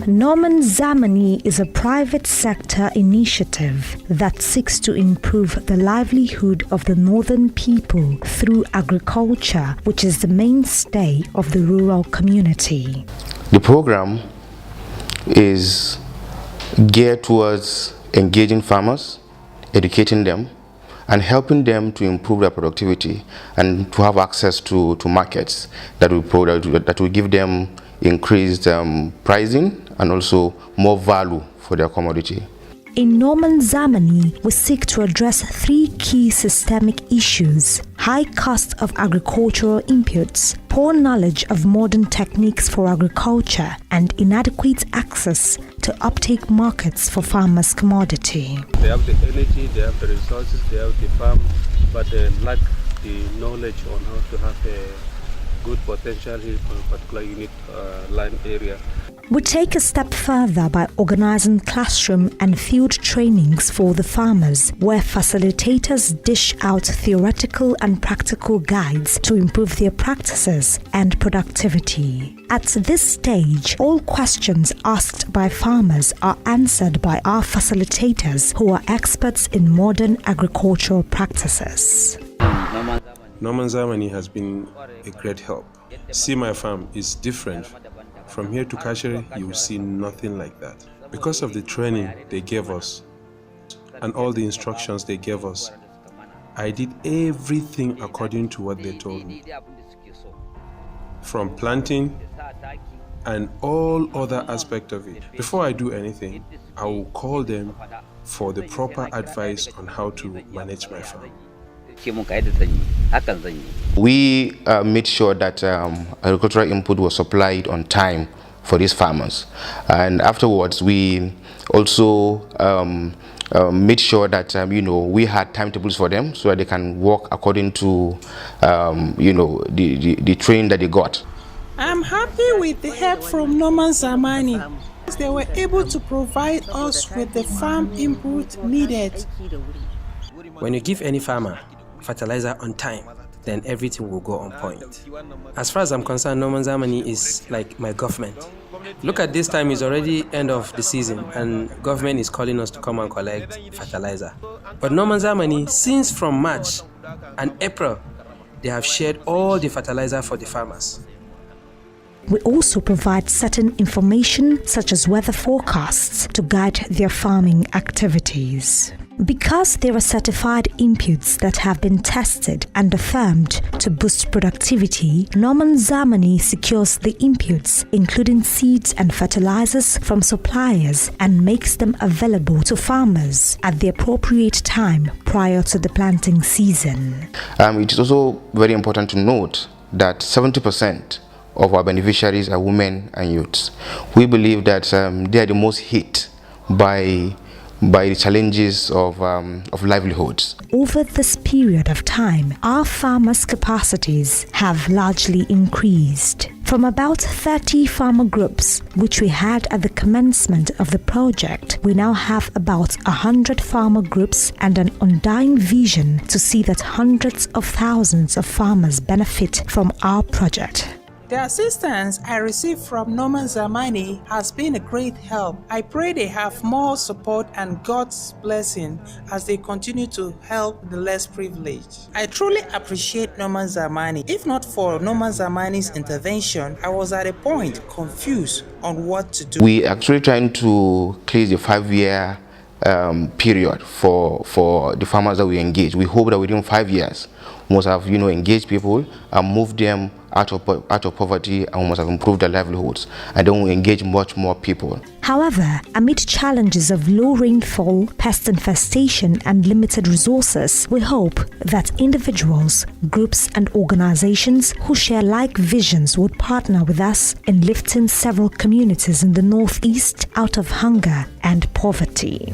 Noman Zamani is a private sector initiative that seeks to improve the livelihood of the northern people through agriculture, which is the mainstay of the rural community. The program is geared towards engaging farmers, educating them, and helping them to improve their productivity and to have access to markets that will give them increased pricing and also more value for their commodity. In Noman Zamani, we seek to address three key systemic issues: high cost of agricultural inputs, poor knowledge of modern techniques for agriculture, and inadequate access to uptake markets for farmers' commodity. They have the energy, they have the resources, they have the farm, but they lack the knowledge on how to have a good potential in a particular unit land area. We take a step further by organizing classroom and field trainings for the farmers, where facilitators dish out theoretical and practical guides to improve their practices and productivity. At this stage, all questions asked by farmers are answered by our facilitators, who are experts in modern agricultural practices. Noman Zamani has been a great help. See my farm is different. From here to Kashere, you will see nothing like that. Because of the training they gave us and all the instructions they gave us, I did everything according to what they told me. From planting and all other aspects of it. Before I do anything, I will call them for the proper advice on how to manage my farm. We made sure that agricultural input was supplied on time for these farmers, and afterwards we also made sure that we had timetables for them so that they can work according to the training that they got. I'm happy with the help from Noman Zamani. They were able to provide us with the farm input needed. When you give any farmer fertilizer on time, then everything will go on point. As far as I'm concerned, Noman Zamani is like my government. Look at this time, it's already end of the season and government is calling us to come and collect fertilizer. But Noman Zamani, since from March and April, they have shared all the fertilizer for the farmers. We also provide certain information such as weather forecasts to guide their farming activities. Because there are certified inputs that have been tested and affirmed to boost productivity, Noman Zamani secures the inputs, including seeds and fertilizers, from suppliers and makes them available to farmers at the appropriate time prior to the planting season. It is also very important to note that 70% of our beneficiaries are women and youths. We believe that they are the most hit by the challenges of livelihoods. Over this period of time, our farmers' capacities have largely increased. From about 30 farmer groups, which we had at the commencement of the project, we now have about 100 farmer groups and an undying vision to see that hundreds of thousands of farmers benefit from our project. The assistance I received from Noman Zamani has been a great help. I pray they have more support and God's blessing as they continue to help the less privileged. I truly appreciate Noman Zamani. If not for Noman Zamani's intervention, I was at a point confused on what to do. We actually trying to close the 5-year period for the farmers that we engage. We hope that within 5 years, we must have engaged people and moved them out of poverty, and we must have improved their livelihoods, and then we engage much more people. However, amid challenges of low rainfall, pest infestation, and limited resources, we hope that individuals, groups, and organizations who share like visions would partner with us in lifting several communities in the Northeast out of hunger and poverty.